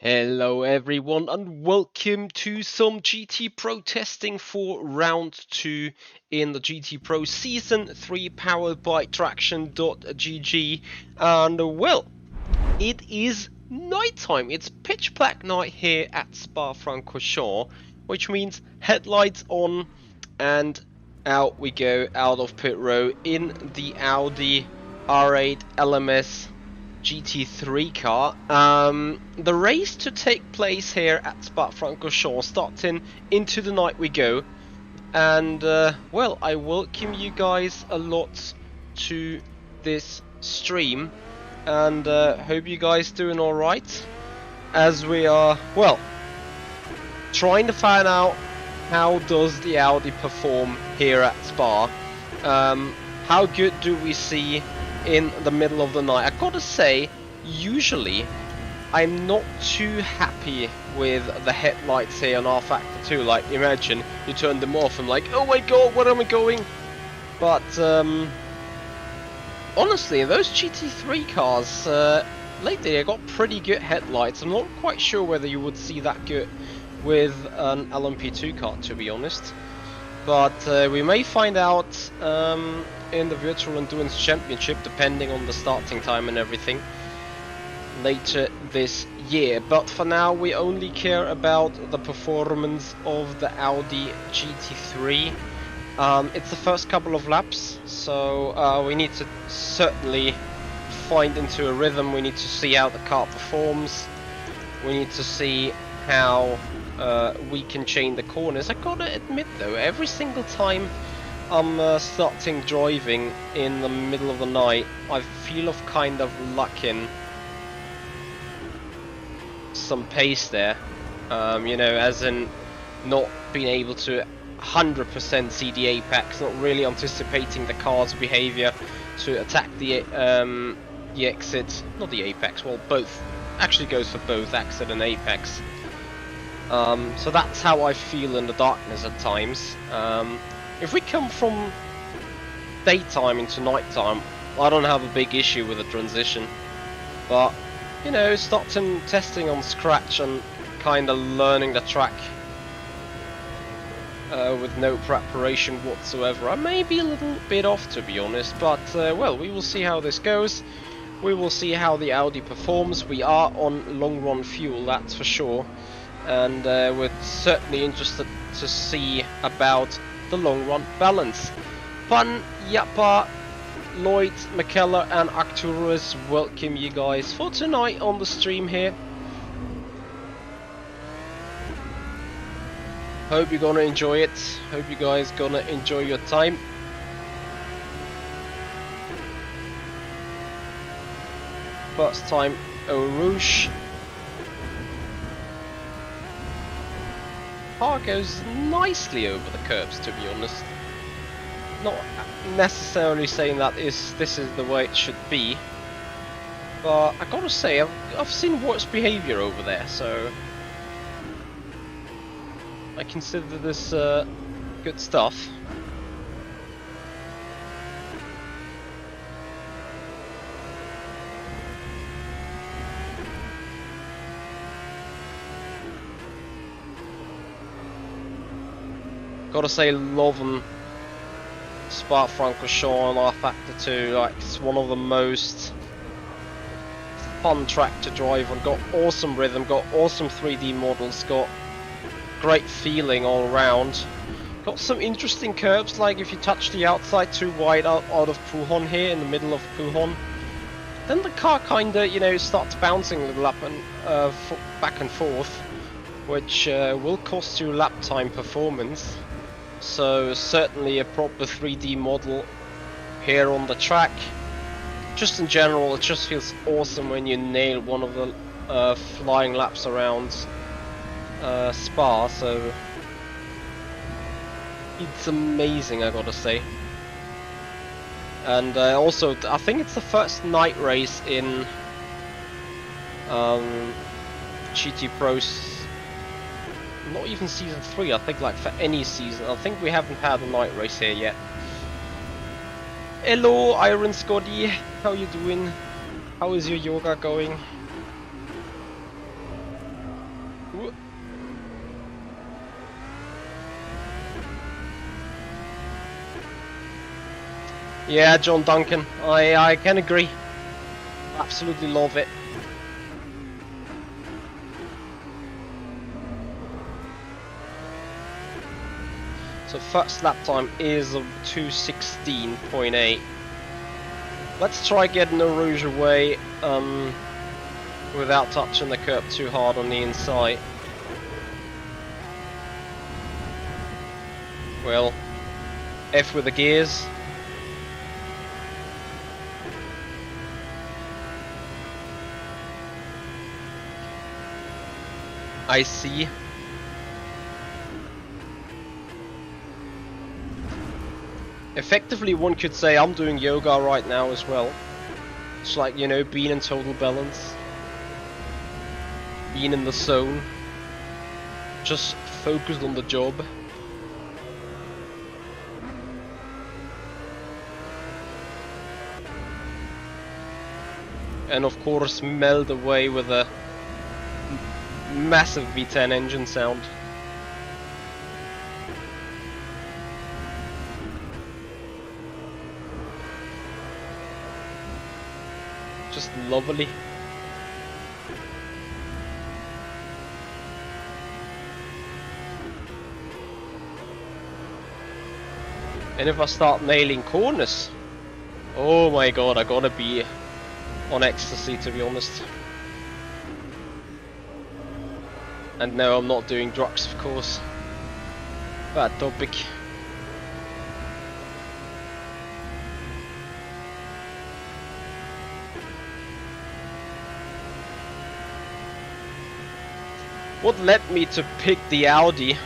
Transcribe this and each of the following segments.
Hello everyone and welcome to some GT Pro testing for round 2 in the GT Pro Season 3 powered by Traction.gg. And well, it is nighttime. It's pitch black night here at Spa-Francorchamps, which means headlights on and out we go out of pit row in the Audi R8 LMS GT3 car. The race to take place here at Spa-Francorchamps, starting into the night we go. And well, I welcome you guys a lot to this stream, and hope you guys doing alright, as we are, well, trying to find out how does the Audi perform here at Spa. How good do we see in the middle of the night? I gotta say, usually I'm not too happy with the headlights here on rFactor 2. Like, imagine you turn them off, I'm like, oh my god, where am I going? But honestly, those GT3 cars lately they got pretty good headlights. I'm not quite sure whether you would see that good with an LMP2 car, to be honest, but we may find out in the Virtual Endurance Championship, depending on the starting time and everything, later this year. But for now, we only care about the performance of the Audi GT3. It's the first couple of laps, so we need to certainly find into a rhythm. We need to see how the car performs. We need to see how we can chain the corners. I gotta admit though, every single time I'm starting driving in the middle of the night, I feel of kind of lacking some pace there. You know, as in not being able to 100% see the apex, not really anticipating the car's behavior to attack the exit, not the apex, well both, actually goes for both exit and apex. So that's how I feel in the darkness at times. If we come from daytime into nighttime, I don't have a big issue with the transition. But, you know, starting testing on scratch and kind of learning the track with no preparation whatsoever, I may be a little bit off, to be honest. But, well, we will see how this goes. We will see how the Audi performs. We are on long run fuel, that's for sure. And we're certainly interested to see about the long run balance. Pan, Yappa, Lloyd, McKellar and Arcturus welcome you guys for tonight on the stream here. Hope you're gonna enjoy it. Hope you guys gonna enjoy your time. First time Eau Rouge. Car goes nicely over the curbs, to be honest. Not necessarily saying that this is the way it should be, but I gotta say I've seen worse behavior over there, so I consider this good stuff. Gotta say, loving Spa-Francorchamps and rFactor 2, like, it's one of the most fun track to drive on. Got awesome rhythm, got awesome 3D models, got great feeling all around. Got some interesting curves, like if you touch the outside too wide out of Pujon here, in the middle of Pujon, then the car kinda, you know, starts bouncing a little up and back and forth, which will cost you lap time performance. So certainly a proper 3D model here on the track. Just in general, it just feels awesome when you nail one of the flying laps around Spa, so it's amazing, I gotta say. And also, I think it's the first night race in GT Pro's, not even season 3, I think, like for any season. I think we haven't had a night race here yet. Hello Iron Scotty, how you doing? How is your yoga going? Yeah, John Duncan, I can agree. Absolutely love it. So first lap time is 2:16.8. Let's try getting a Rouge away without touching the curb too hard on the inside. Well, F with the gears. I see. Effectively, one could say I'm doing yoga right now as well. It's like, you know, being in total balance. Being in the zone. Just focused on the job. And of course meld away with a massive V10 engine sound. Just lovely. And if I start nailing corners, oh my god, I gotta be on ecstasy, to be honest. And no, I'm not doing drugs, of course. Bad topic. What led me to pick the Audi?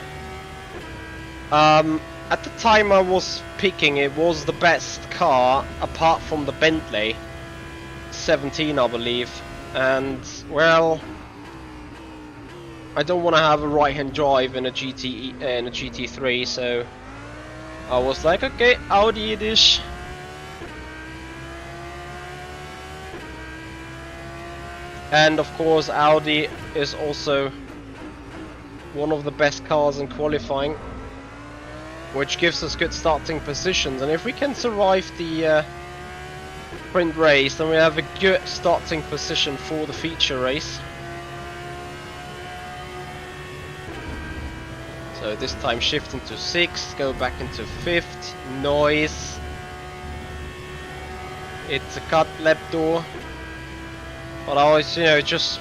At the time I was picking, it was the best car apart from the Bentley 17, I believe. And well, I don't want to have a right-hand drive in a GT3, so I was like, okay, Audi it is. And of course, Audi is also one of the best cars in qualifying, which gives us good starting positions. And if we can survive the sprint race, then we have a good starting position for the feature race. So this time shift into 6th, go back into 5th, noise. It's a cut lap door, but I was, you know, just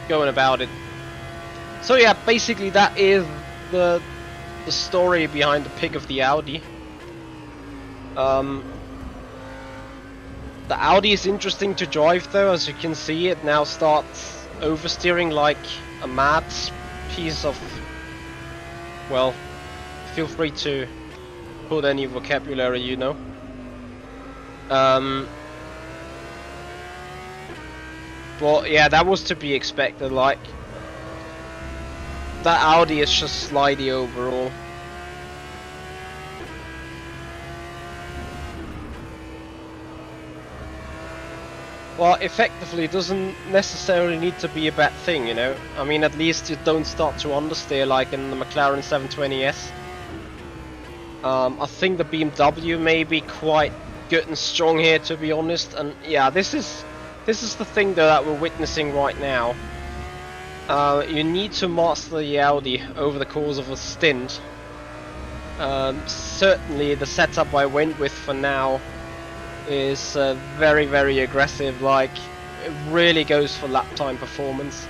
going about it. So yeah, basically that is the story behind the pick of the Audi. The Audi is interesting to drive though, as you can see it now starts oversteering like a mad piece of, well, feel free to put any vocabulary you know. But yeah, that was to be expected, like, that Audi is just slidey overall. Well, effectively, it doesn't necessarily need to be a bad thing, you know. I mean, at least you don't start to understeer like in the McLaren 720S. I think the BMW may be quite good and strong here, to be honest. And yeah, this is the thing though that we're witnessing right now. You need to master the Audi over the course of a stint. Certainly the setup I went with for now is very, very aggressive. Like, it really goes for lap time performance.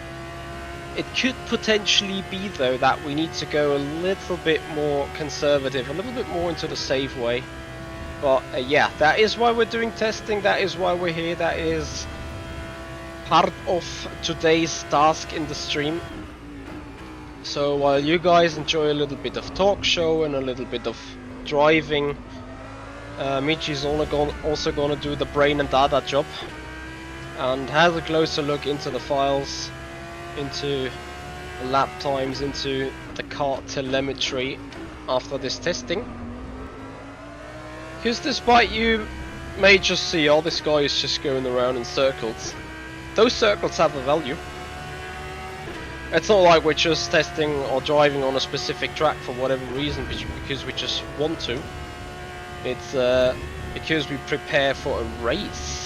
It could potentially be though that we need to go a little bit more conservative, a little bit more into the safe way. But yeah, that is why we're doing testing, that is why we're here, that is part of today's task in the stream. So while you guys enjoy a little bit of talk show and a little bit of driving, Michi's also gonna do the brain and data job and have a closer look into the files, into the lap times, into the car telemetry after this testing. Because despite you may just see, oh, this guy is just going around in circles, those circles have a value. It's not like we're just testing or driving on a specific track for whatever reason, because we just want to. It's because we prepare for a race.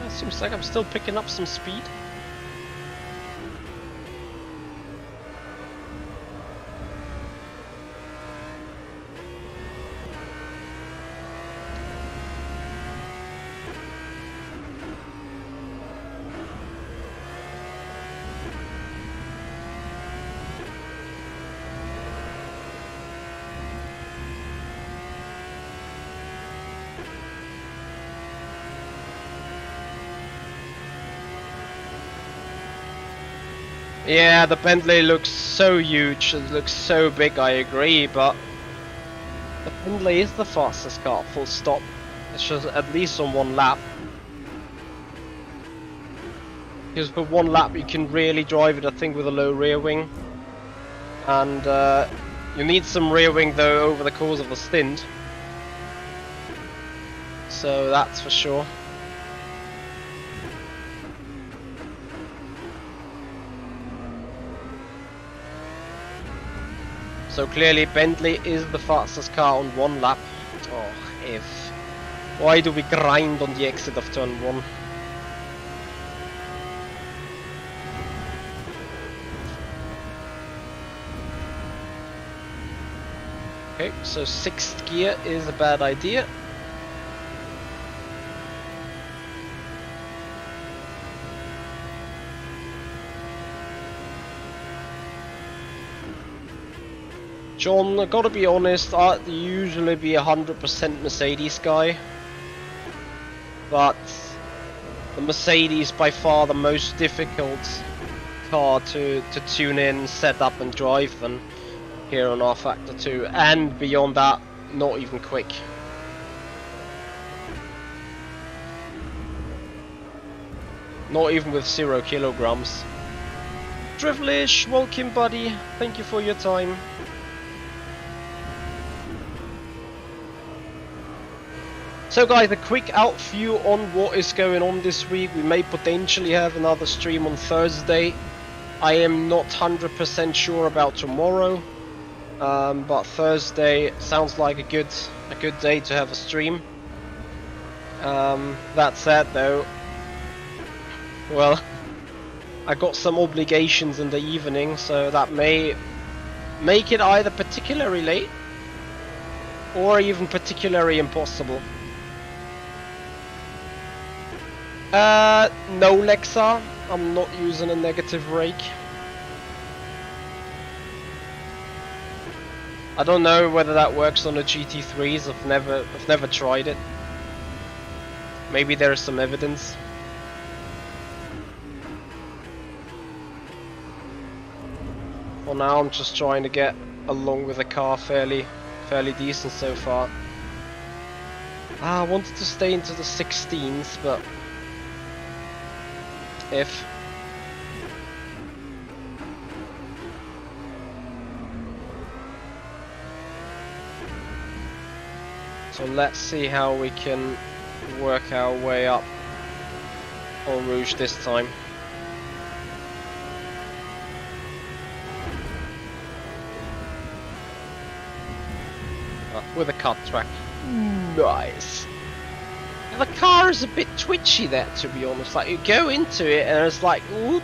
Seems like I'm still picking up some speed. Yeah, the Bentley looks so huge, it looks so big, I agree, but the Bentley is the fastest car, full stop. It's just at least on one lap. Because for one lap you can really drive it, I think, with a low rear wing. And you need some rear wing though over the course of the stint. So that's for sure. So clearly Bentley is the fastest car on one lap. Oh, if. Why do we grind on the exit of turn 1? Okay, so 6th gear is a bad idea. John, I gotta be honest, I'd usually be 100% Mercedes guy, but the Mercedes by far the most difficult car to tune in, set up and drive than here on rFactor 2, and beyond that, not even quick. Not even with 0 kilograms. Drivlish, welcome buddy, thank you for your time. So guys, a quick outview on what is going on this week. We may potentially have another stream on Thursday. I am not 100% sure about tomorrow, but Thursday sounds like a good day to have a stream. That said though, well, I got some obligations in the evening, so that may make it either particularly late or even particularly impossible. No Lexa, I'm not using a negative rake. I don't know whether that works on the GT3s, I've never tried it. Maybe there is some evidence. For now I'm just trying to get along with the car fairly decent so far. I wanted to stay into the 16s, but if so, let's see how we can work our way up on Rouge this time. With a cut track. Nice. The car is a bit twitchy there, to be honest. Like, you go into it and it's like, whoop,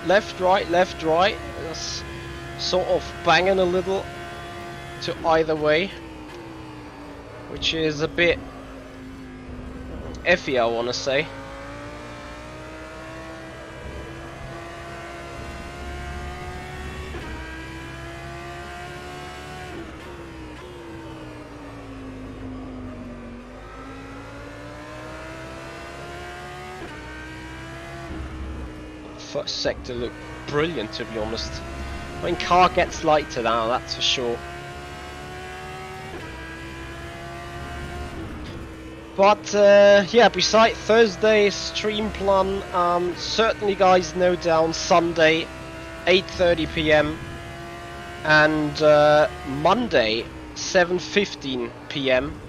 left, right, it's sort of banging a little to either way, which is a bit effy, I want to say. first sector looked brilliant, to be honest. I mean, car gets lighter now, that's for sure. But yeah, besides Thursday's stream plan, certainly guys, note down Sunday 8:30 p.m. and Monday 7:15 p.m.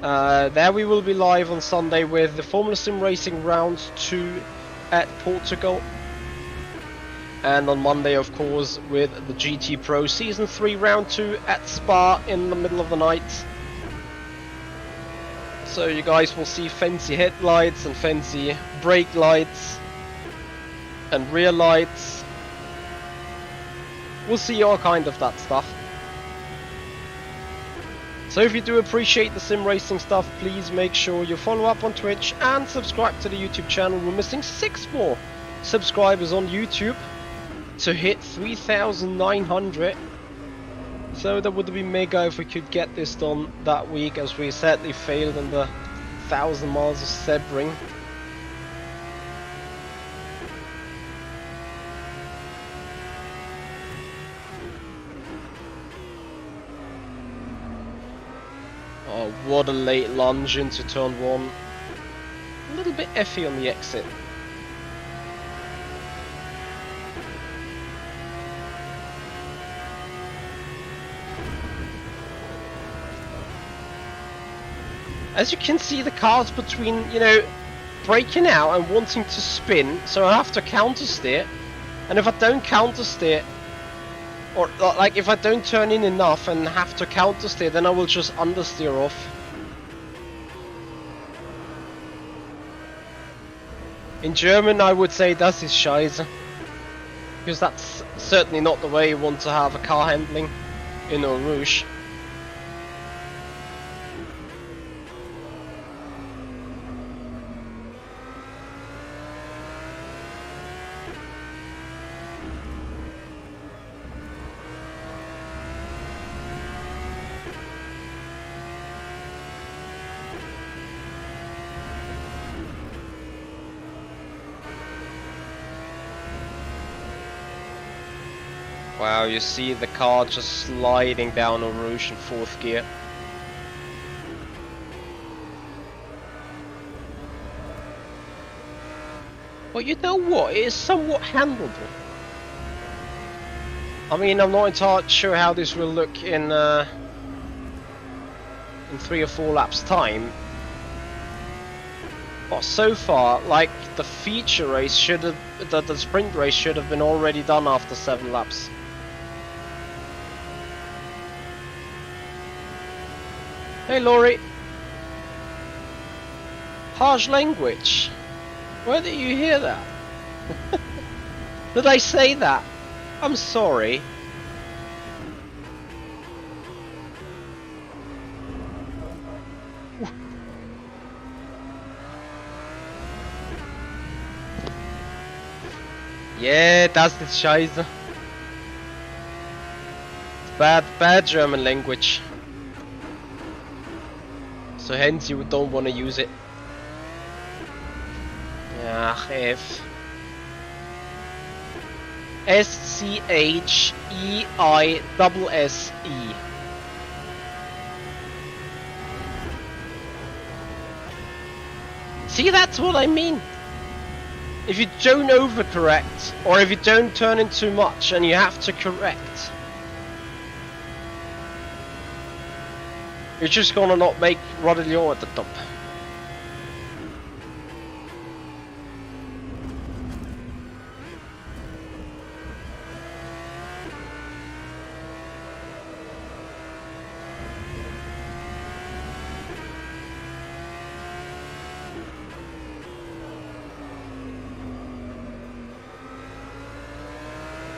There we will be live on Sunday with the Formula Sim Racing Round 2 at Portugal, and on Monday of course with the GT Pro Season 3 Round 2 at Spa in the middle of the night. So you guys will see fancy headlights and fancy brake lights and rear lights. We'll see all kind of that stuff. So if you do appreciate the sim racing stuff, please make sure you follow up on Twitch and subscribe to the YouTube channel. We're missing 6 more subscribers on YouTube to hit 3,900. So that would be mega if we could get this done that week, as we sadly failed in the 1,000 miles of Sebring. Oh, what a late lunge into turn 1. A little bit effy on the exit. As you can see, the car's between, you know, braking out and wanting to spin, so I have to counter steer. And if I don't counter steer, or like if I don't turn in enough and have to counter steer, then I will just understeer off. In German I would say das ist scheiße, because that's certainly not the way you want to have a car handling in Eau Rouge. Wow, you see the car just sliding down Eau Rouge in 4th gear. Well, you know what? It is somewhat handleable. I mean, I'm not entirely sure how this will look in 3 or 4 laps time. But so far, like, the feature race should have, the sprint race should have been already done after 7 laps. Hey Laurie. Harsh language. Where did you hear that? Did I say that? I'm sorry. Yeah, das ist scheiße. Bad German language. So hence you don't want to use it. Ach, F. S-C-H-E-I-S-S-E. See, that's what I mean. If you don't overcorrect, or if you don't turn in too much and you have to correct, you're just gonna not make Rodillo at the top.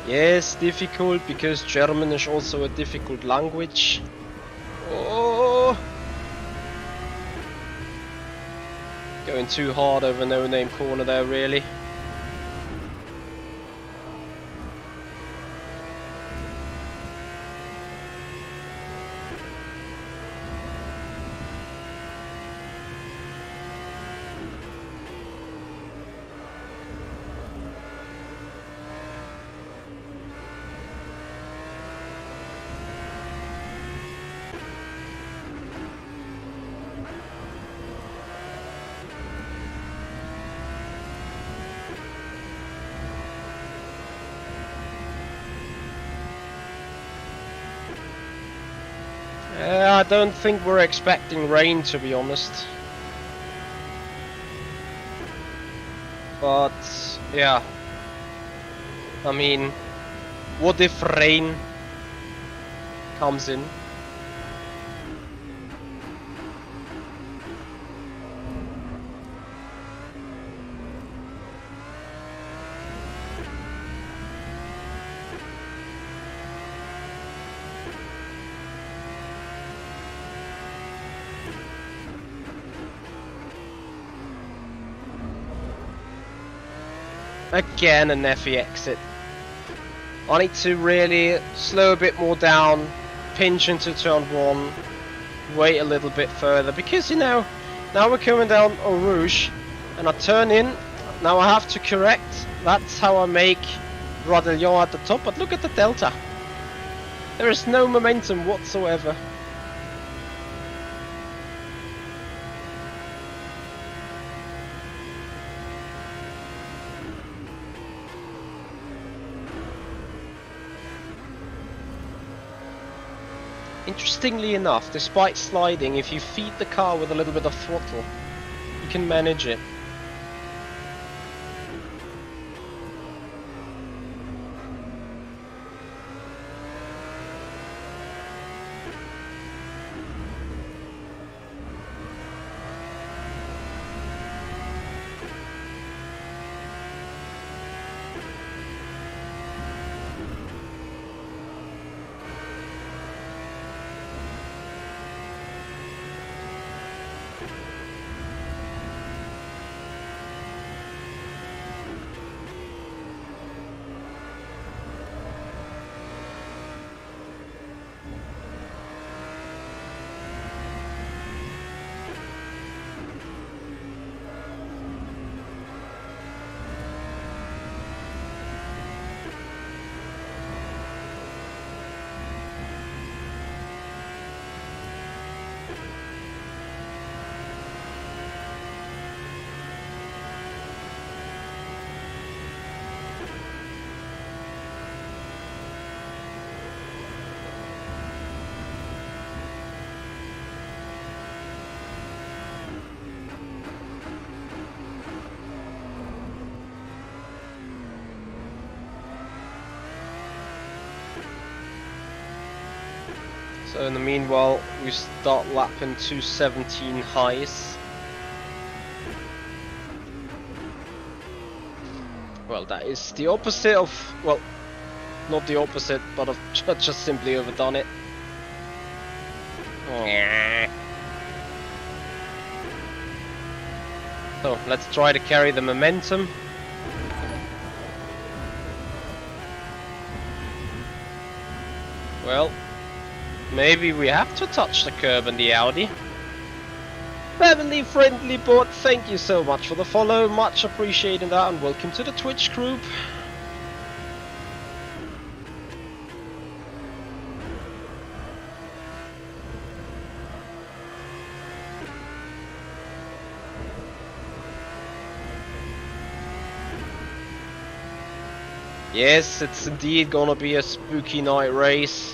Yes, difficult, because German is also a difficult language. Oh! Going too hard over no-name corner there, really. I don't think we're expecting rain, to be honest. But yeah, I mean, what if rain comes in? Again, an FE exit. I need to really slow a bit more down, pinch into turn 1, wait a little bit further, because you know, now we're coming down Eau Rouge, and I turn in, now I have to correct, that's how I make Radillon at the top, but look at the delta. There is no momentum whatsoever. Interestingly enough, despite sliding, if you feed the car with a little bit of throttle, you can manage it. So in the meanwhile, we start lapping 217 highs. Well, that is the opposite of, well, not the opposite, but I've just simply overdone it. Oh. So let's try to carry the momentum. Well, maybe we have to touch the curb in the Audi. Heavenly friendly bot, thank you so much for the follow, much appreciating that, and welcome to the Twitch group. Yes, it's indeed gonna be a spooky night race.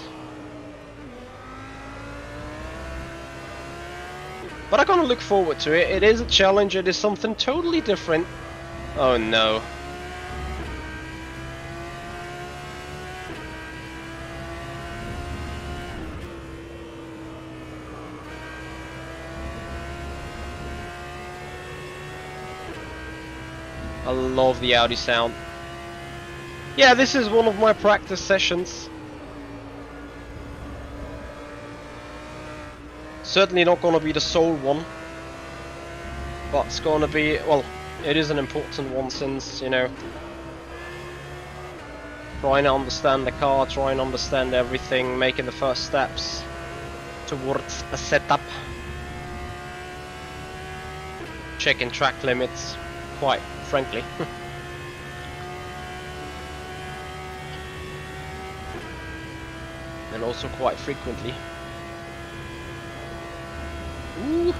But I'm gonna look forward to it. It is a challenge, it is something totally different. Oh no. I love the Audi sound. Yeah, this is one of my practice sessions. Certainly not gonna be the sole one, but it's gonna be, well, it is an important one since, you know, trying to understand the car, trying to understand everything, making the first steps towards a setup, checking track limits, quite frankly. And also quite frequently. Ooh.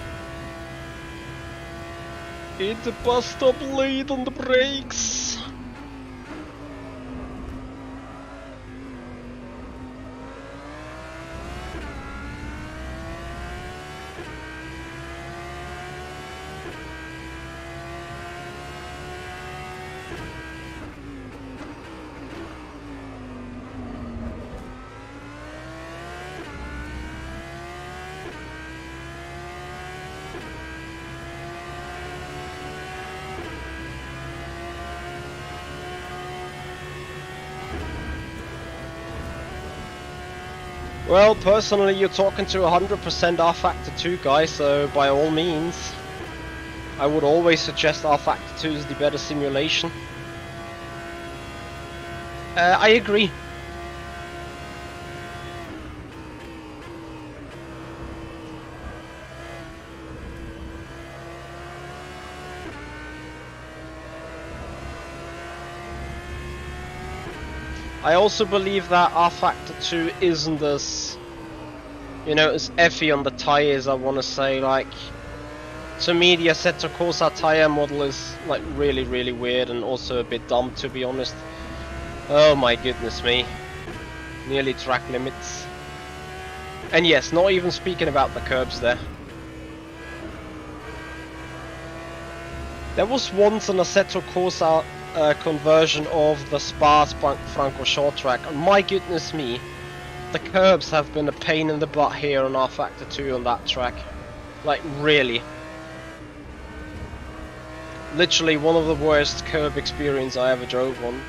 Hit the bus stop late on the brakes. Well, personally, you're talking to 100% rFactor 2 guy, so by all means, I would always suggest rFactor 2 is the better simulation. I agree. I also believe that rFactor 2 isn't as, you know, as effy on the tires, I want to say. Like, to me, the Assetto Corsa tire model is like really weird and also a bit dumb, to be honest. Oh my goodness me. Nearly track limits. And yes, not even speaking about the curbs there. There was once an Assetto Corsa conversion of the Spa-Francorchamps track, and my goodness me, the curbs have been a pain in the butt here on rFactor 2 on that track. Like, really. Literally one of the worst curb experience I ever drove on.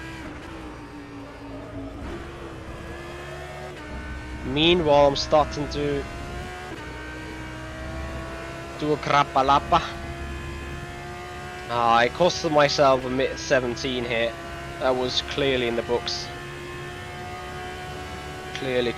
Meanwhile, I'm starting to do a Krappalappa. I costed myself a 17 here. That was clearly in the books. Clearly.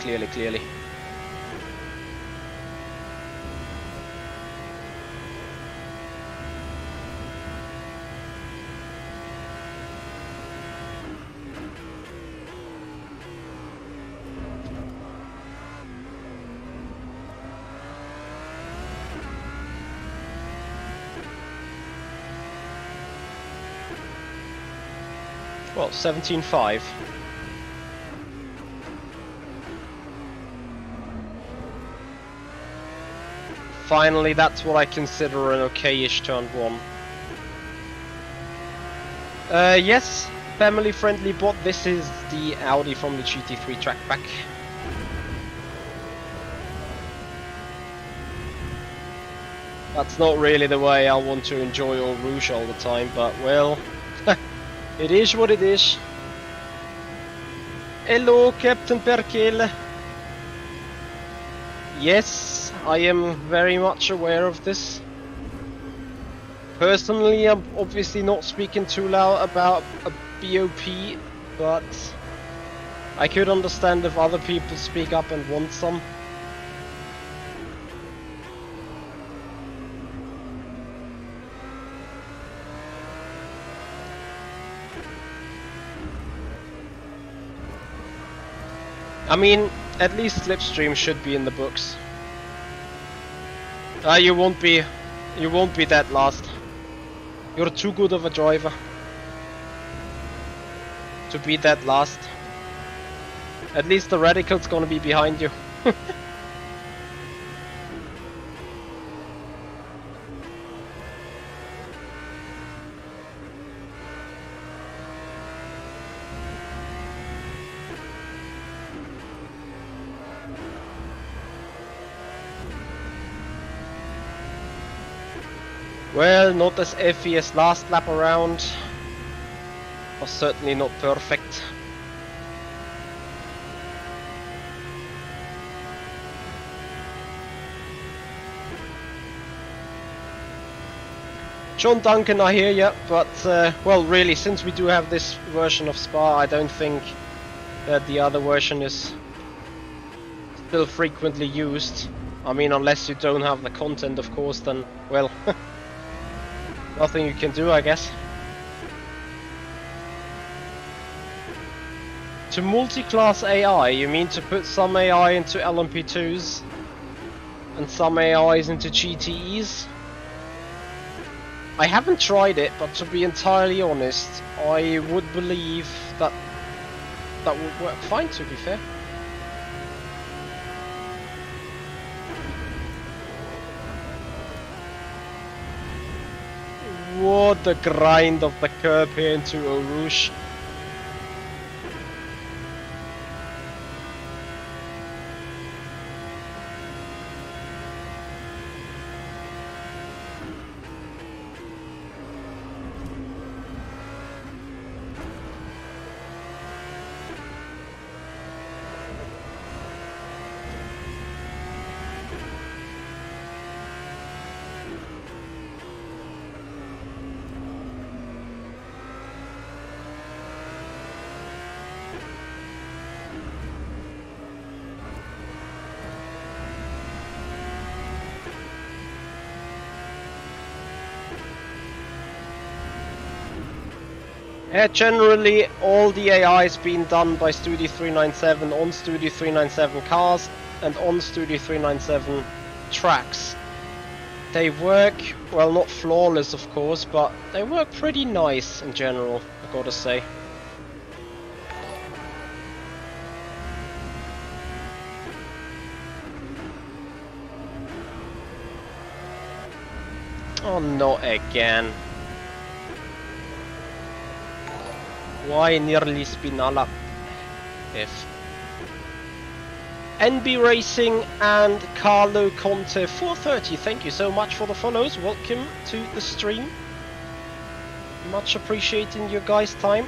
Well, 17.5. Finally, that's what I consider an okay-ish turn one. Yes, family friendly, but this is the Audi from the GT3 trackback. That's not really the way I want to enjoy Eau Rouge all the time, but well, it is what it is. Hello, Captain Perkel. Yes, I am very much aware of this. Personally, I'm obviously not speaking too loud about a BOP, but I could understand if other people speak up and want some. I mean, at least Slipstream should be in the books. You won't be that last. You're too good of a driver to be that last. At least the Radical's gonna be behind you. Well, not as effy as last lap around, but certainly not perfect. John Duncan, I hear ya, but well, really, since we do have this version of Spa, I don't think that the other version is still frequently used. I mean, unless you don't have the content, of course, then, well, nothing you can do, I guess. To multi-class AI, you mean to put some AI into LMP2s and some AIs into GTEs? I haven't tried it, but to be entirely honest, I would believe that that would work fine, to be fair. What the grind of the curb here into Eau Rouge. Yeah, generally all the AI is being done by Studio 397 on Studio 397 cars and on Studio 397 tracks. They work, well, not flawless of course, but they work pretty nice in general, I gotta say. Oh, not again. Why nearly Spinala? If NB Racing and Carlo Conte 430, thank you so much for the follows. Welcome to the stream. Much appreciating your guys' time.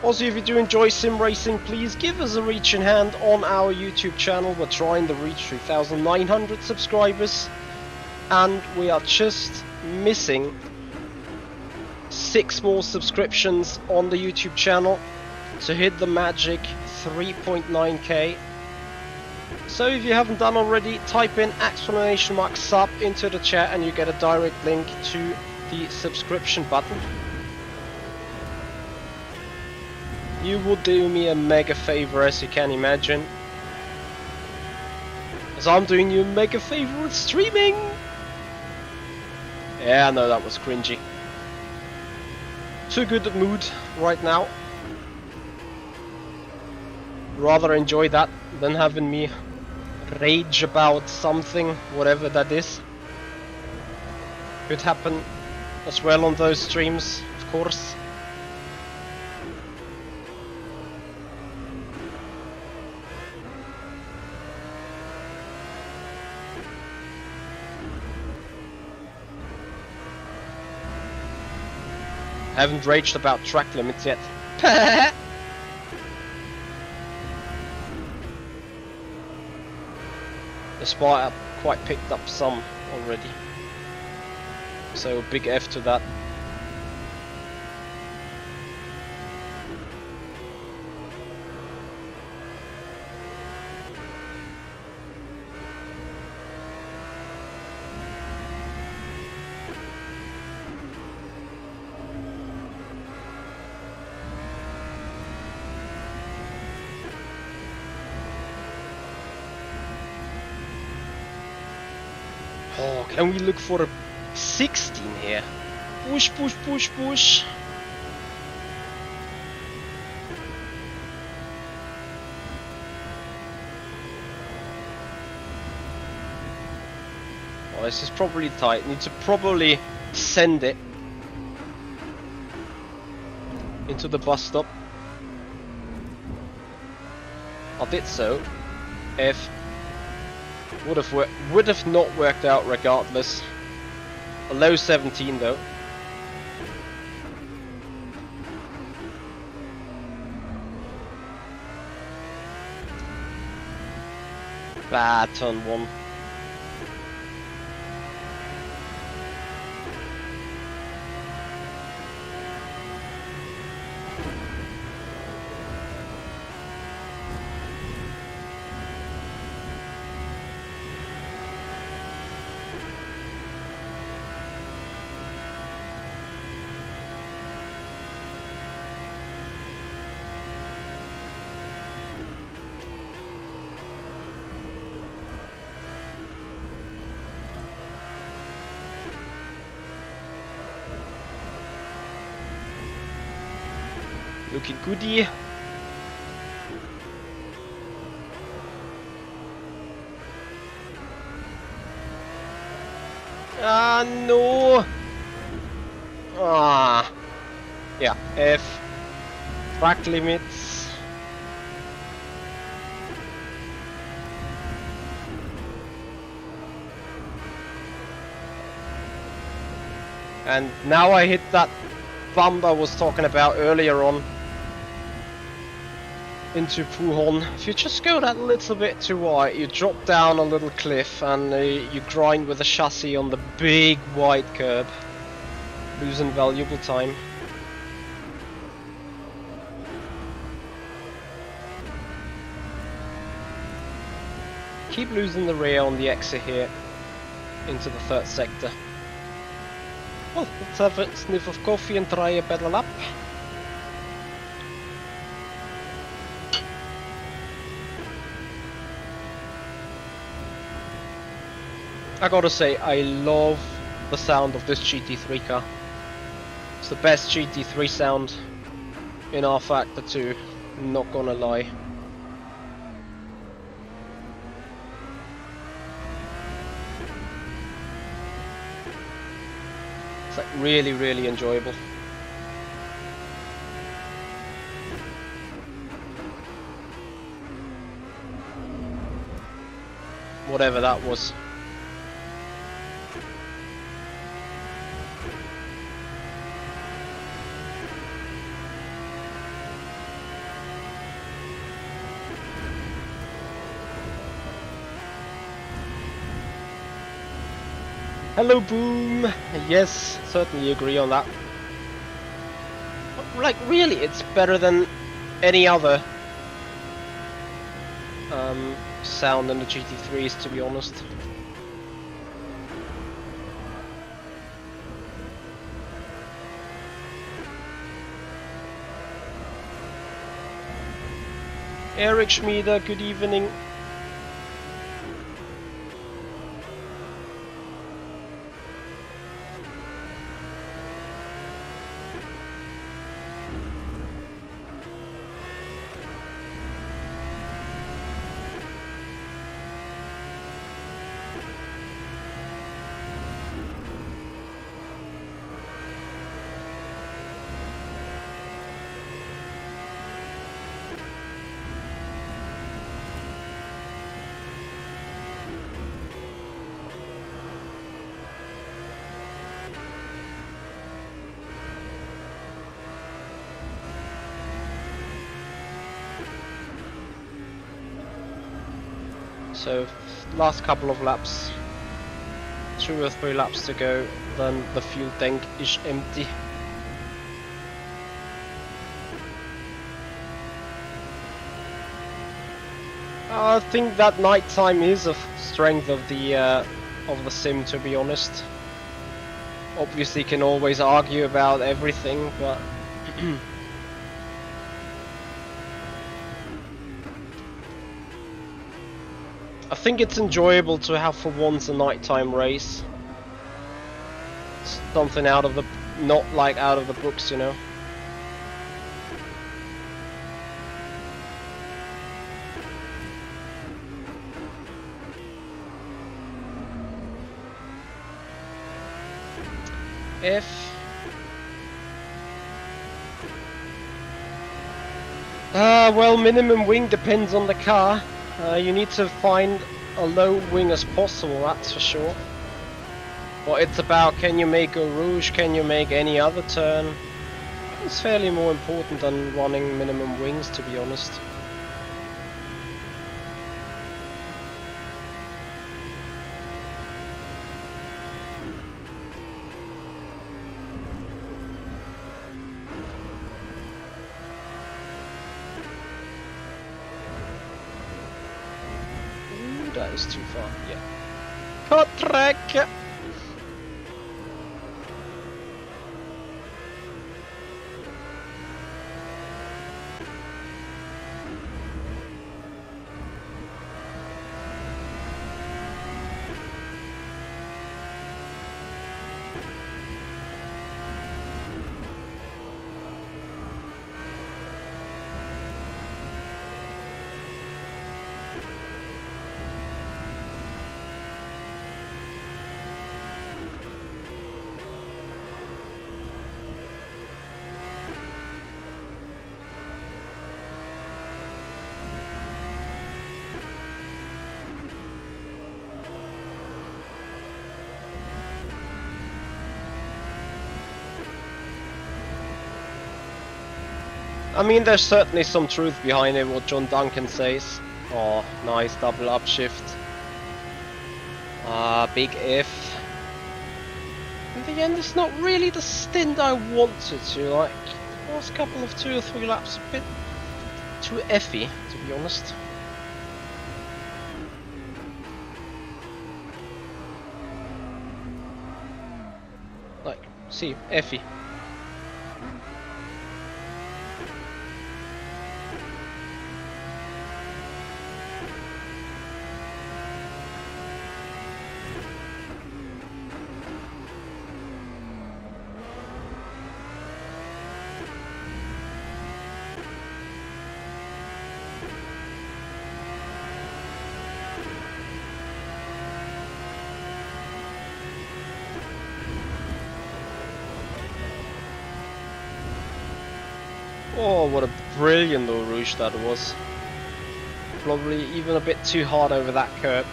Also, if you do enjoy sim racing, please give us a reaching hand on our YouTube channel. We're trying to reach 3,900 subscribers, and we are just missing 6 more subscriptions on the YouTube channel to hit the magic 3.9k. So if you haven't done already, type in !sub into the chat and you get a direct link to the subscription button. You would do me a mega favor, as you can imagine, as I'm doing you a mega favor with streaming. Yeah, no, that was cringy. Too good a mood right now. Rather enjoy that than having me rage about something, whatever that is. Could happen as well on those streams, of course. Haven't raged about track limits yet. The Spa app quite picked up some already, so big F to that. Oh, can we look for a 16 here? Push, push, push, push. Oh, this is probably tight. Need to probably send it into the bus stop. I did so. F. Would have not worked out regardless. A low 17 though. Bad turn 1. Looking goodie. Ah, no. Ah. Yeah, F. Track limits. And now I hit that bump I was talking about earlier on into Puhon. If you just go that little bit too wide, you drop down a little cliff and you grind with the chassis on the big wide curb, losing valuable time. keep losing the rear on the exit here into the third sector. Well, let's have a sniff of coffee and try a better lap. I gotta say, I love the sound of this GT3 car. It's the best GT3 sound in rFactor 2, not gonna lie. It's like really enjoyable. Whatever that was. Hello, Boom! Yes, certainly agree on that. Like, really, it's better than any other sound in the GT3s, to be honest. Eric Schmieder, good evening. So, last couple of laps, 2 or 3 laps to go, then the fuel tank is empty. I think that nighttime is a strength of the sim, to be honest. Obviously, can always argue about everything, but I think it's enjoyable to have for once a nighttime race. Something out of the, not like out of the books, you know. Well, minimum wing depends on the car. You need to find a low wing as possible, that's for sure. What it's about, can you make a rouge, can you make any other turn? It's fairly more important than running minimum wings, to be honest. That is too far, yeah. Cut track! I mean, there's certainly some truth behind it, what John Duncan says. Oh, nice double upshift. Big F. In the end, it's not really the stint I wanted to, like, last couple of 2 or 3 laps a bit too effy, to be honest. Like, see, Effie. Oh, what a brilliant Eau Rouge that was. Probably even a bit too hard over that curb.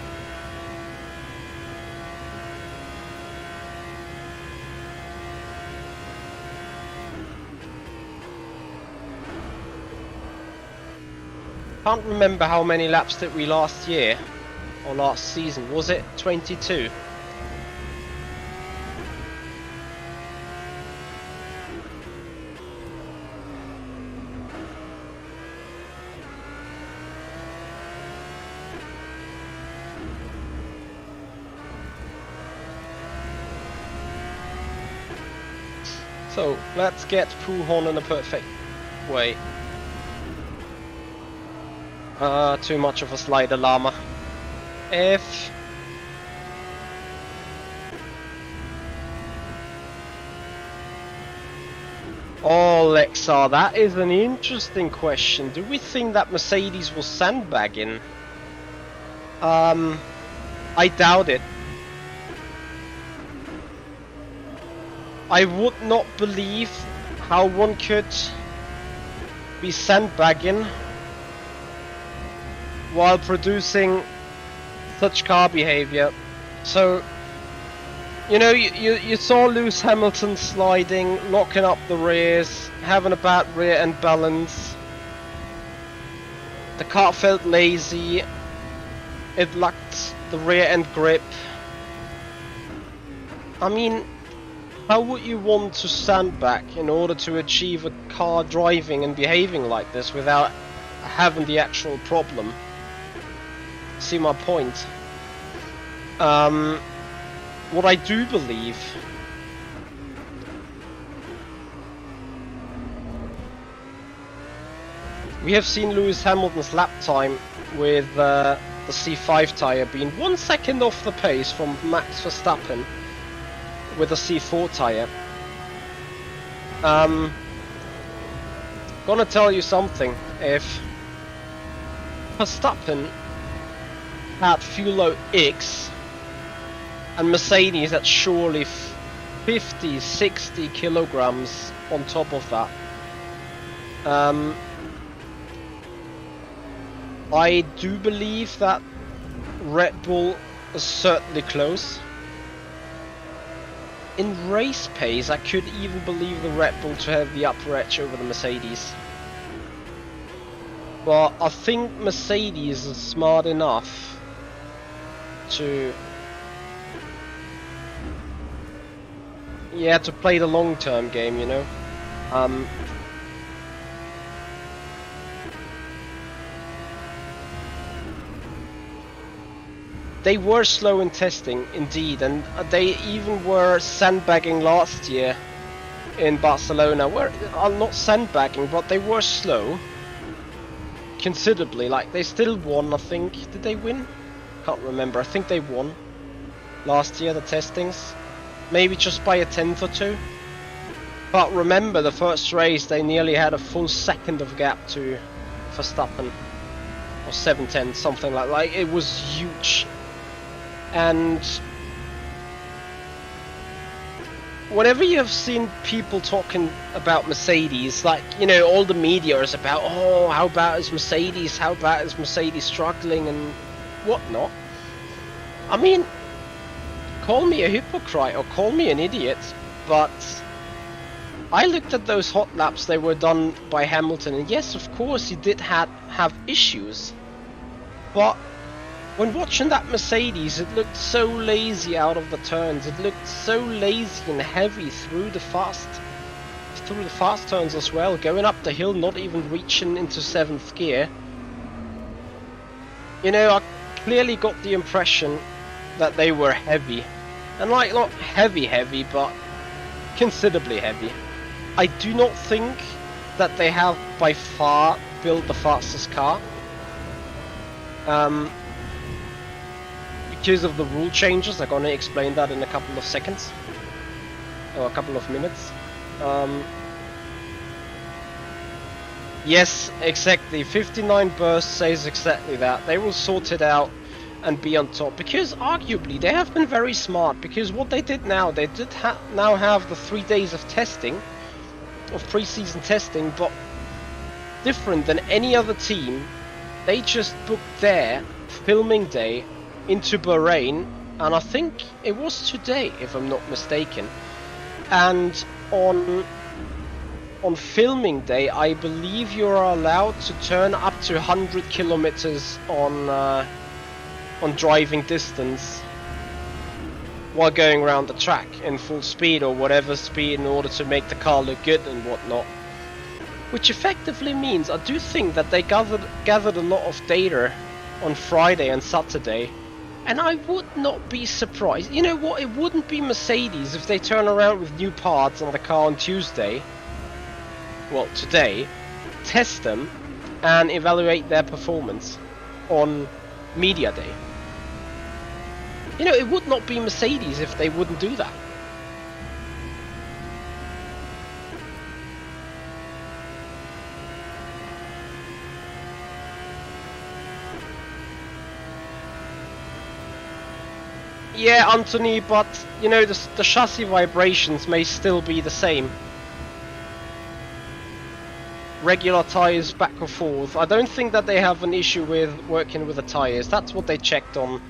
Can't remember how many laps did we last year or last season. Was it 22? So let's get Puhon in a perfect way. Too much of a slider, llama. If oh, Lexa, that is an interesting question. Do we think that Mercedes was sandbagging? I doubt it. I would not believe how one could be sandbagging while producing such car behavior. So, you know, you saw Lewis Hamilton sliding, locking up the rears, having a bad rear end balance. The car felt lazy. It lacked the rear end grip. I mean, how would you want to sandbag in order to achieve a car driving and behaving like this without having the actual problem? See my point? What I do believe we have seen Lewis Hamilton's lap time with the C5 tyre being 1 second off the pace from Max Verstappen with a C4 tyre. Gonna tell you something. If Verstappen had fuel load X and Mercedes at surely 50, 60 kilograms on top of that, I do believe that Red Bull is certainly close. In race pace, I could even believe the Red Bull to have the upper edge over the Mercedes. But I think Mercedes is smart enough to play the long-term game, you know. They were slow in testing, indeed, and they even were sandbagging last year in Barcelona. Not sandbagging, but they were slow considerably. Like, they still won, I think. Did they win? Can't remember. I think they won last year, the testings. Maybe just by a tenth or two. But remember, the first race, they nearly had a full second of gap to Verstappen. Or 7/10, something like that. Like, it was huge. And whenever you have seen people talking about Mercedes, like, you know, all the media is about, oh, how bad is Mercedes? How bad is Mercedes struggling and whatnot? I mean, call me a hypocrite or call me an idiot, but I looked at those hot laps they were done by Hamilton, and yes, of course, he did have issues, but when watching that Mercedes, it looked so lazy out of the turns. It looked so lazy and heavy through the fast turns as well. Going up the hill, not even reaching into 7th gear. You know, I clearly got the impression that they were heavy, and like not heavy, but considerably heavy. I do not think that they have by far built the fastest car. Because of the rule changes. I'm gonna explain that in a couple of seconds. Or a couple of minutes. Yes, exactly. 59 burst says exactly that. They will sort it out and be on top, because arguably they have been very smart, because what they did now, they did now have the 3 days of testing, of pre-season testing, but different than any other team. They just booked their filming day into Bahrain, and I think it was today, if I'm not mistaken. And on filming day, I believe you are allowed to turn up to 100 kilometers on driving distance while going around the track in full speed or whatever speed in order to make the car look good and whatnot. Which effectively means I do think that they gathered a lot of data on Friday and Saturday, and I would not be surprised. You know what? It wouldn't be Mercedes if they turn around with new parts on the car on Tuesday. Well, today, test them and evaluate their performance on media day. You know, it would not be Mercedes if they wouldn't do that. Yeah, Anthony, but you know, the chassis vibrations may still be the same. Regular tires back and forth. I don't think that they have an issue with working with the tires. That's what they checked on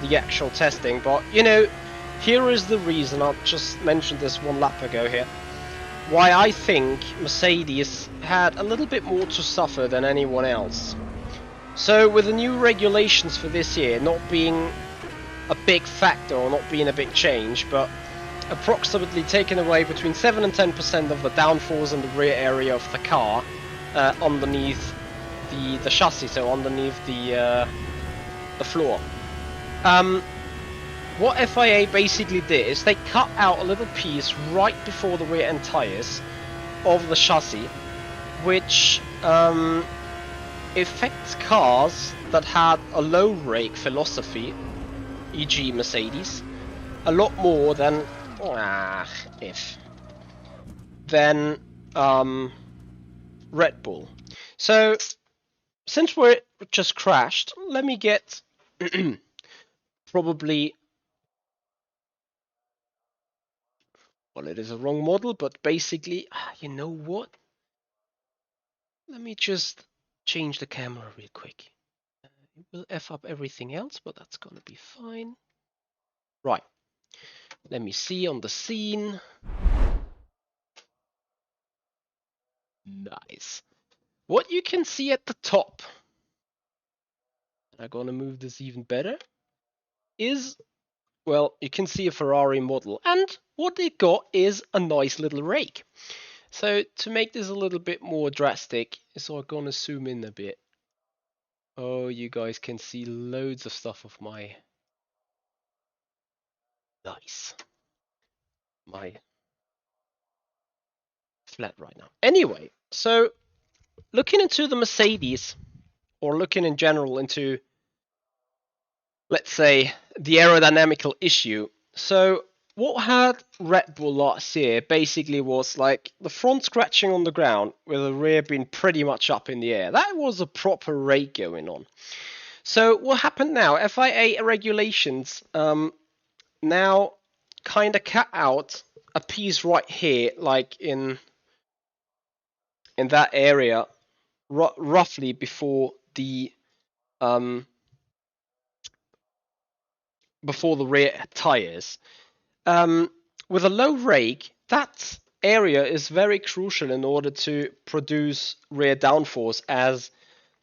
the actual testing. But you know, here is the reason. I just mentioned this one lap ago here. Why I think Mercedes had a little bit more to suffer than anyone else. So with the new regulations for this year not being a big factor or not being a big change, but approximately taking away between 7 and 10% of the downforce in the rear area of the car underneath the chassis, so underneath the floor. What FIA basically did is they cut out a little piece right before the rear end tires of the chassis, which affects cars that had a low rake philosophy, e.g. Mercedes, a lot more than Red Bull. So since we're just crashed, let me get probably, well, it is a wrong model, but basically, you know what? Let me just change the camera real quick. It will F up everything else, but that's gonna be fine. Right. Let me see on the scene. Nice. What you can see at the top, I'm gonna move this even better, is, well, you can see a Ferrari model, and what it got is a nice little rake. So to make this a little bit more drastic, so I'm gonna zoom in a bit. Oh, you guys can see loads of stuff of my flat right now. Anyway, so looking into the Mercedes, or looking in general into, let's say, the aerodynamical issue. So what had Red Bull last year basically was like the front scratching on the ground with the rear being pretty much up in the air. That was a proper rake going on. So what happened now? FIA regulations now kind of cut out a piece right here, like in that area, roughly before the rear tires. With a low rake, that area is very crucial in order to produce rear downforce, as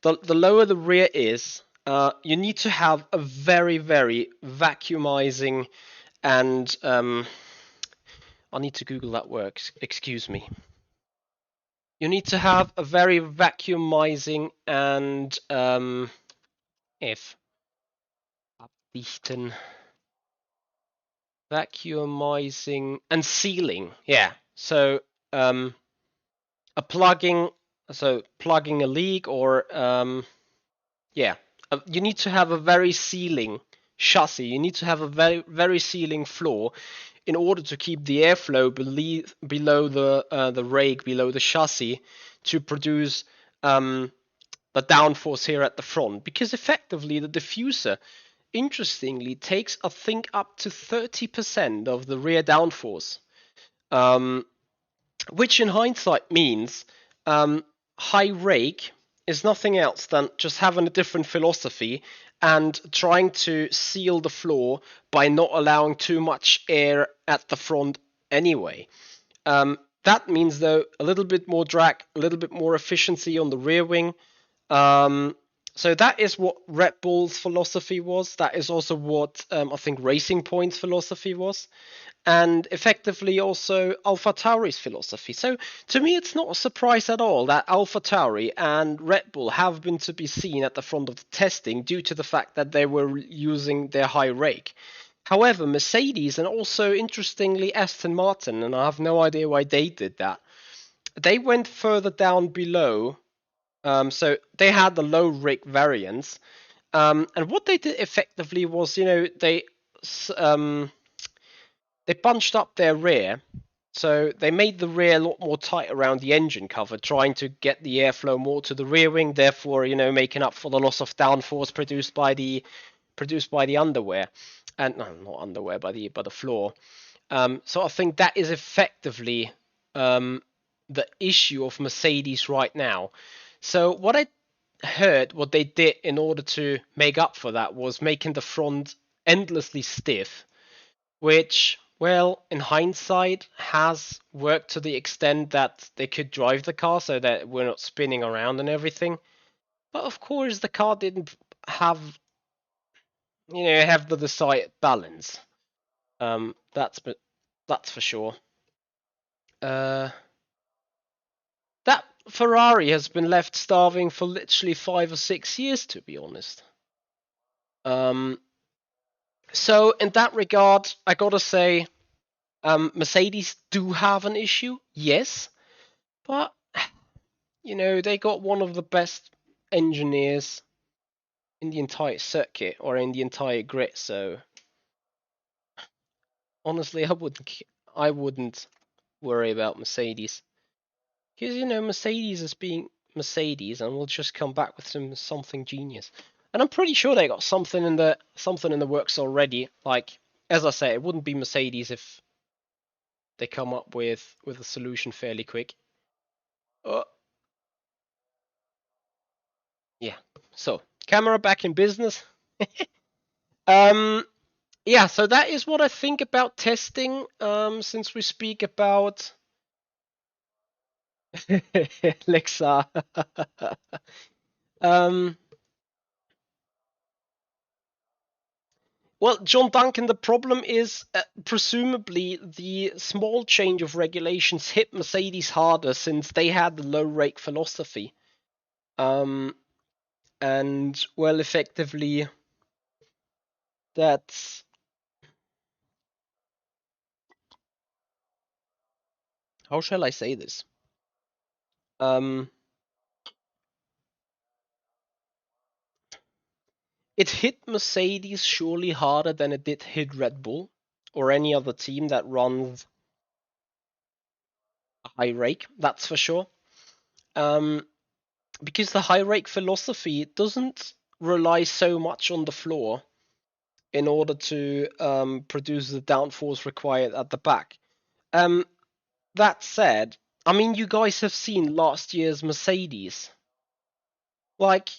the lower the rear is, you need to have a very, very vacuumizing and I need to Google that word, excuse me. You need to have a very vacuumizing and abdichten. vacuumizing and sealing. Yeah. So plugging a leak, or yeah, you need to have a very sealing chassis. You need to have a very sealing floor in order to keep the airflow below the rake, below the chassis, to produce the downforce here at the front. Because effectively the diffuser, interestingly, takes, I think, up to 30% of the rear downforce, which in hindsight means high rake is nothing else than just having a different philosophy and trying to seal the floor by not allowing too much air at the front anyway. That means, though, a little bit more drag, a little bit more efficiency on the rear wing. So that is what Red Bull's philosophy was. That is also what I think Racing Point's philosophy was. And effectively also AlphaTauri's philosophy. So to me, it's not a surprise at all that AlphaTauri and Red Bull have been to be seen at the front of the testing due to the fact that they were using their high rake. However, Mercedes, and also interestingly Aston Martin, and I have no idea why they did that, they went further down below. So they had the low rake variants. And what they did effectively was, they bunched up their rear, so they made the rear a lot more tight around the engine cover, trying to get the airflow more to the rear wing, therefore, making up for the loss of downforce produced by the underwear, and no, not underwear, by the floor. So I think that is effectively the issue of Mercedes right now. So what I heard, what they did in order to make up for that was making the front endlessly stiff, which, well, in hindsight, has worked to the extent that they could drive the car so that we're not spinning around and everything. But of course, the car didn't have the desired balance. That's for sure. That Ferrari has been left starving for literally 5 or 6 years, to be honest. So in that regard, I gotta say, Mercedes do have an issue, yes, but they got one of the best engineers in the entire circuit, or in the entire grid. So honestly, I wouldn't worry about Mercedes, because Mercedes is being Mercedes, and will just come back with something genius. And I'm pretty sure they got something in the works already. Like, as I say, it wouldn't be Mercedes if they come up with a solution fairly quick. Yeah. So, camera back in business. Yeah, so that is what I think about testing. Since we speak about Lexa. Well, John Duncan, the problem is presumably the small change of regulations hit Mercedes harder since they had the low rake philosophy. And, well, effectively, that's... How shall I say this? It hit Mercedes surely harder than it did hit Red Bull or any other team that runs a high rake, that's for sure. Because the high rake philosophy doesn't rely so much on the floor in order to produce the downforce required at the back. That said, I mean, you guys have seen last year's Mercedes. Like,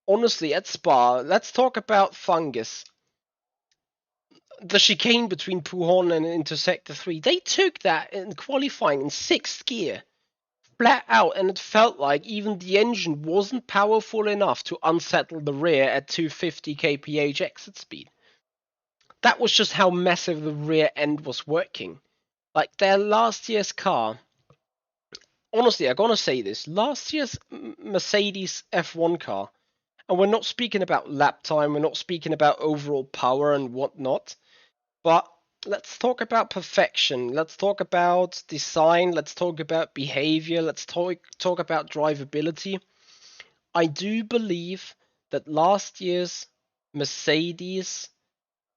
honestly, at Spa, let's talk about fungus. The chicane between Pujon and into Sector 3, they took that in qualifying in 6th gear, flat out, and it felt like even the engine wasn't powerful enough to unsettle the rear at 250 kph exit speed. That was just how massive the rear end was working. Like, their last year's car, honestly, I'm gonna say this, last year's Mercedes F1 car, and we're not speaking about lap time, we're not speaking about overall power and whatnot, but let's talk about perfection. Let's talk about design. Let's talk about behavior. Let's talk about drivability. I do believe that last year's Mercedes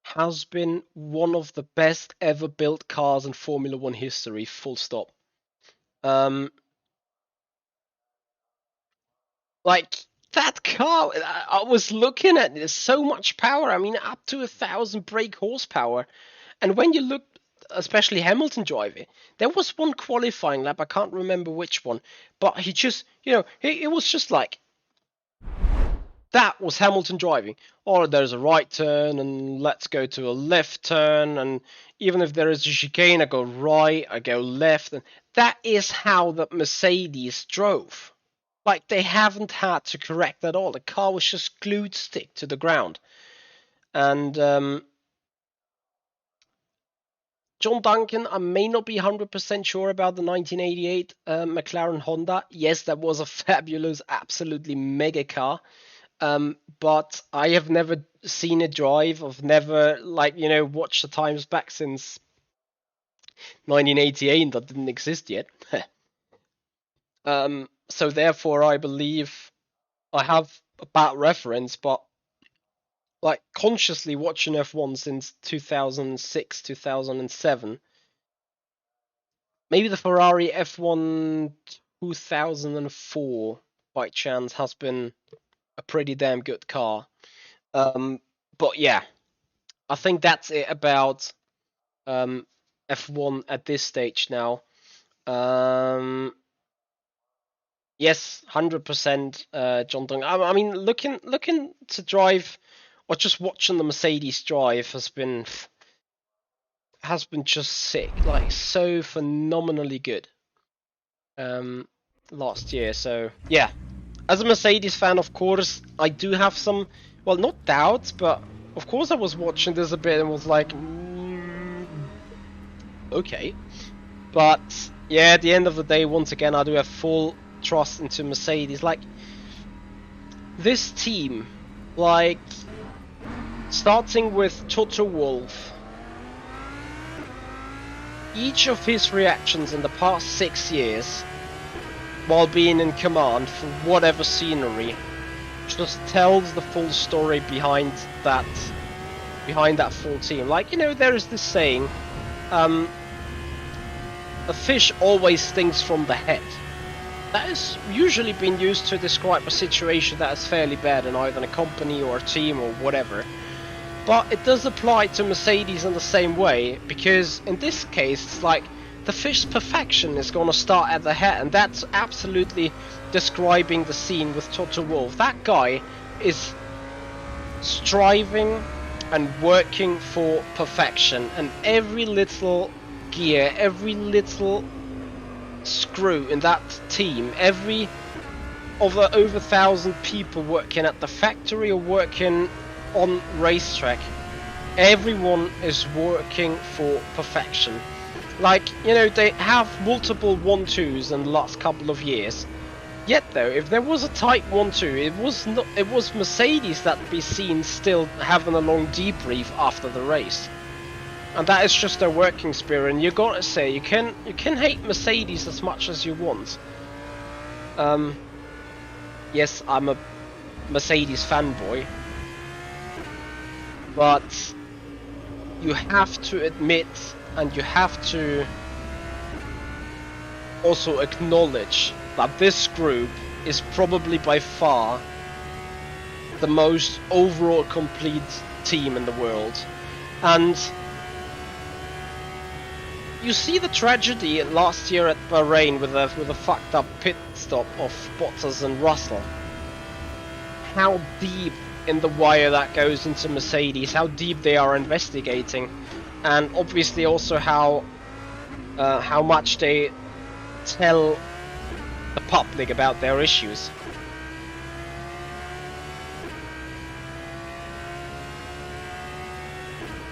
has been one of the best ever built cars in Formula One history, full stop. Like that car, I was looking at it, there's so much power. I mean, up to 1,000 brake horsepower. And when you look, especially Hamilton driving, there was one qualifying lap, I can't remember which one, but he just, it was just like, that was Hamilton driving. Or there's a right turn, and let's go to a left turn, and even if there is a chicane, I go right, I go left, and that is how the Mercedes drove. Like, they haven't had to correct at all. The car was just glued stick to the ground. And John Duncan, I may not be 100% sure about the 1988 McLaren Honda. Yes, that was a fabulous, absolutely mega car. But I have never seen it drive. I've never, watched the times back since 1988 that didn't exist yet. So therefore, I believe I have a bad reference, but like consciously watching F1 since 2006, 2007. Maybe the Ferrari F1 2004 by chance has been a pretty damn good car. But yeah, I think that's it about F1 at this stage now. Yes, 100% John Duncan. I mean, looking to drive, or just watching the Mercedes drive has been just sick, like so phenomenally good last year. So yeah, as a Mercedes fan, of course, I do have some, well, not doubts, but of course I was watching this a bit and was like, okay. But yeah, at the end of the day, once again, I do have full trust into Mercedes. Like, this team, like, starting with Toto Wolff, each of his reactions in the past 6 years, while being in command for whatever scenery, just tells the full story behind that full team. Like, there is this saying, a fish always stinks from the head. That has usually been used to describe a situation that is fairly bad in either a company or a team or whatever. But it does apply to Mercedes in the same way, because in this case, it's like the fish's perfection is going to start at the head, and that's absolutely describing the scene with Toto Wolff. That guy is striving and working for perfection, and every little gear, every little screw in that team, every over 1,000 people working at the factory or working on racetrack, everyone is working for perfection. Like, they have multiple 1-2s in the last couple of years. Yet though, if there was a tight 1-2, it was Mercedes that'd be seen still having a long debrief after the race. And that is just their working spirit, and you gotta say, you can hate Mercedes as much as you want. Yes, I'm a Mercedes fanboy, but you have to admit, and you have to also acknowledge that this group is probably by far the most overall complete team in the world. And you see the tragedy last year at Bahrain with a fucked up pit stop of Bottas and Russell. How deep in the wire that goes into Mercedes, how deep they are investigating, and obviously also how much they tell the public about their issues.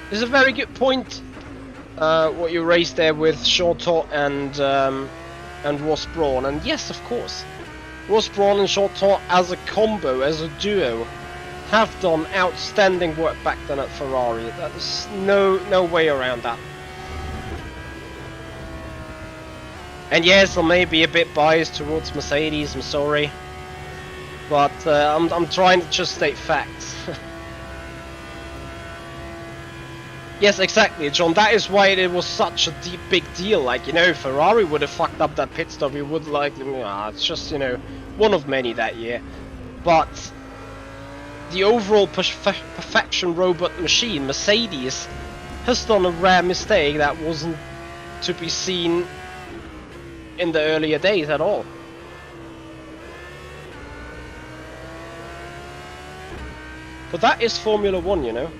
There's a very good point what you raised there with Shortot and Ross Brawn, and yes, of course, Ross Brawn and Shortot as a combo, as a duo, have done outstanding work back then at Ferrari. There's no way around that. And yes, I may be a bit biased towards Mercedes, I'm sorry. But I'm trying to just state facts. Yes, exactly, John. That is why it was such a big deal. Like, you know, Ferrari would have fucked up that pit stop. You would like, it's just, you know, one of many that year. But the overall perfection robot machine, Mercedes, has done a rare mistake that wasn't to be seen in the earlier days at all. But that is Formula 1, you know.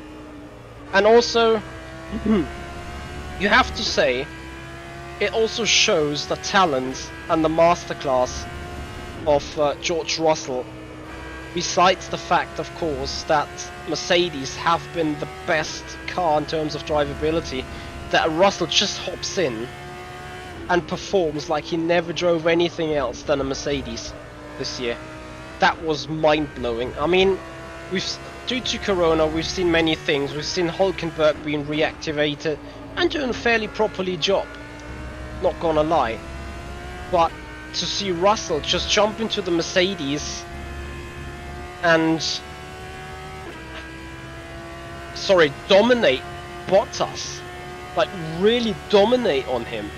And also, you have to say, it also shows the talent and the masterclass of George Russell. Besides the fact, of course, that Mercedes have been the best car in terms of drivability, that Russell just hops in and performs like he never drove anything else than a Mercedes this year. That was mind-blowing. I mean, due to Corona, we've seen many things. We've seen Hülkenberg being reactivated and doing a fairly properly job, not gonna lie. But to see Russell just jump into the Mercedes and dominate Bottas, like really dominate on him.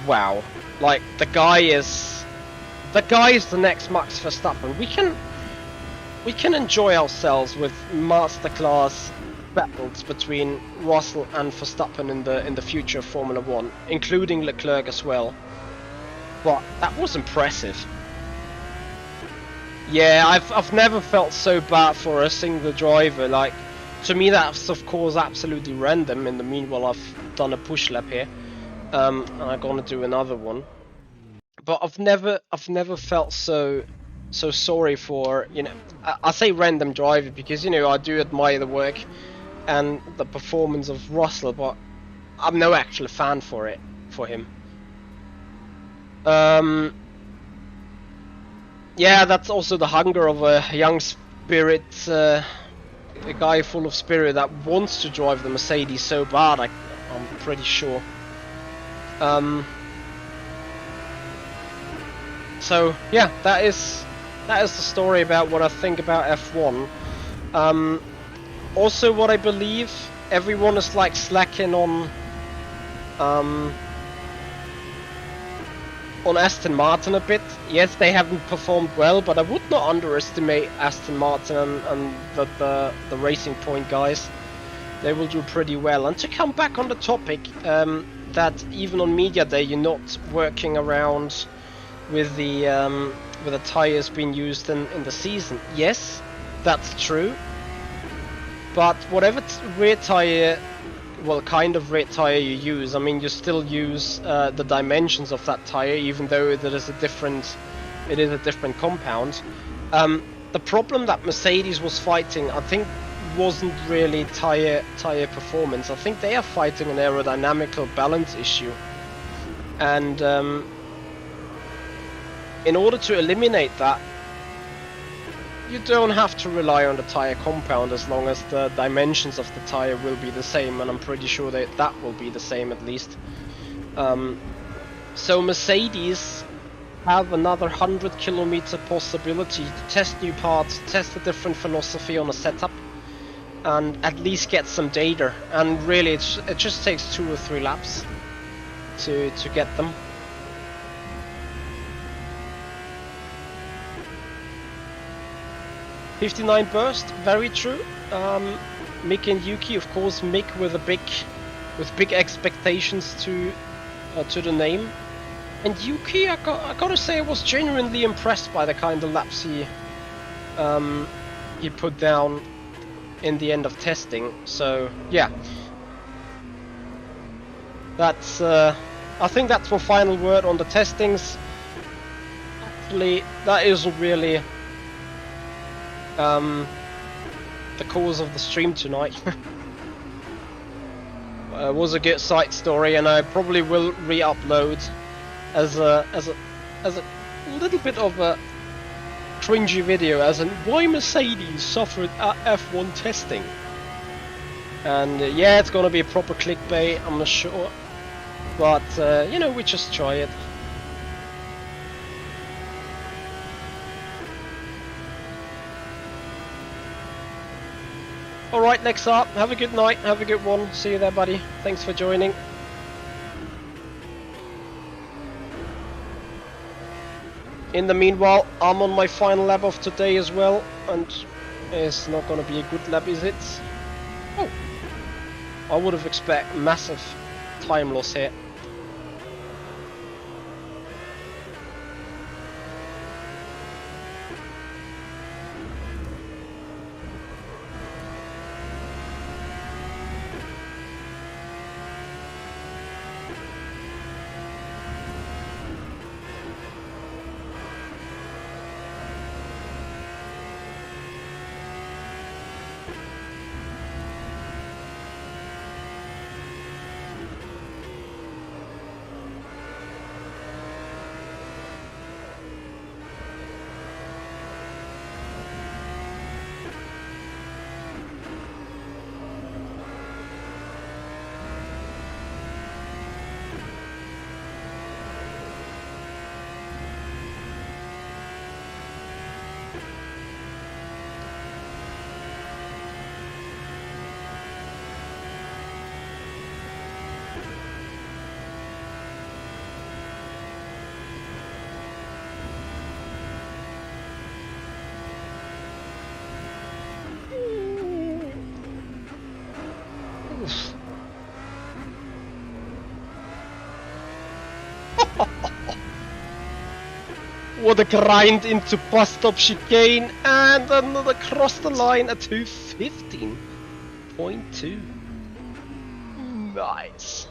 Wow, like the guy is the next Max Verstappen. We can enjoy ourselves with masterclass battles between Russell and Verstappen in the future of Formula 1, including Leclerc as well. But that was impressive. Yeah, I've never felt so bad for a single driver. Like, to me that's of course absolutely random. In the meanwhile, I've done a push lap here, and I'm gonna do another one. But I've never felt so sorry for, you know, I say random driver because, you know, I do admire the work and the performance of Russell, but I'm no actual fan for him. Yeah, that's also the hunger of a young spirit, a guy full of spirit that wants to drive the Mercedes so bad, I'm pretty sure. So yeah, that is the story about what I think about F1. Also, what I believe, everyone is like slacking on Aston Martin a bit. Yes, they haven't performed well, but I would not underestimate Aston Martin and the Racing Point guys. They will do pretty well. And to come back on the topic, that even on Media Day you're not working around with the tires being used in the season. Yes, that's true. But whatever rear tire, well, kind of rear tire you use, I mean, you still use the dimensions of that tire, even though it is a different compound. The problem that Mercedes was fighting, I think, wasn't really tire performance. I think they are fighting an aerodynamical balance issue, and in order to eliminate that, you don't have to rely on the tire compound as long as the dimensions of the tire will be the same, and I'm pretty sure that will be the same at least. So Mercedes have another 100-kilometer possibility to test new parts, test a different philosophy on a setup, and at least get some data. And really, it just takes 2 or 3 laps to get them. '59 burst, very true. Mick and Yuki, of course, Mick with big expectations to the name, and Yuki, I gotta say, I was genuinely impressed by the kind of laps he put down in the end of testing. So yeah, that's I think that's my final word on the testings. Actually, that isn't really the cause of the stream tonight. It was a good side story, and I probably will re-upload as a little bit of a cringy video as in why Mercedes suffered at F1 testing. And yeah, it's gonna be a proper clickbait, I'm not sure. But, you know, we just try it. Alright, next up, have a good night, have a good one. See you there, buddy. Thanks for joining. In the meanwhile, I'm on my final lap of today as well, and it's not gonna be a good lap, is it? Oh! I would have expected massive time loss here. What a grind into bus stop chicane, and another cross the line at 2:15.2. Nice.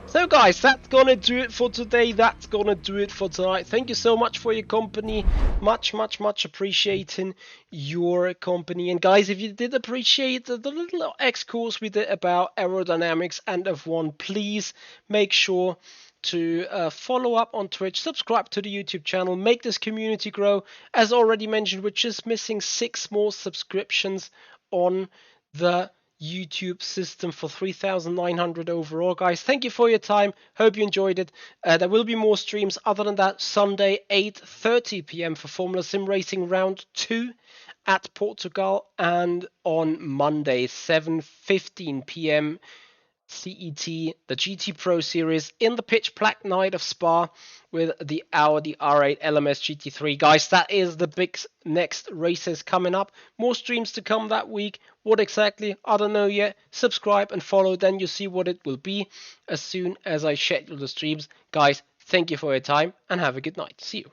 So guys, that's gonna do it for today. That's gonna do it for tonight. Thank you so much for your company. Much appreciating your company. And guys, if you did appreciate the little X-course we did about aerodynamics and F1, please make sure to follow up on Twitch, subscribe to the YouTube channel, make this community grow. As already mentioned, we're just missing 6 more subscriptions on the YouTube system for 3,900 overall. Guys, thank you for your time. Hope you enjoyed it. There will be more streams. Other than that, Sunday 8:30 p.m. for Formula Sim Racing Round 2 at Portugal, and on Monday 7:15 p.m. CET, the GT Pro Series in the pitch black night of Spa with the Audi R8 LMS GT3. Guys, that is the big next races coming up. More streams to come that week. What exactly? I don't know yet. Subscribe and follow, then you see what it will be as soon as I schedule the streams. Guys, thank you for your time and have a good night. See you.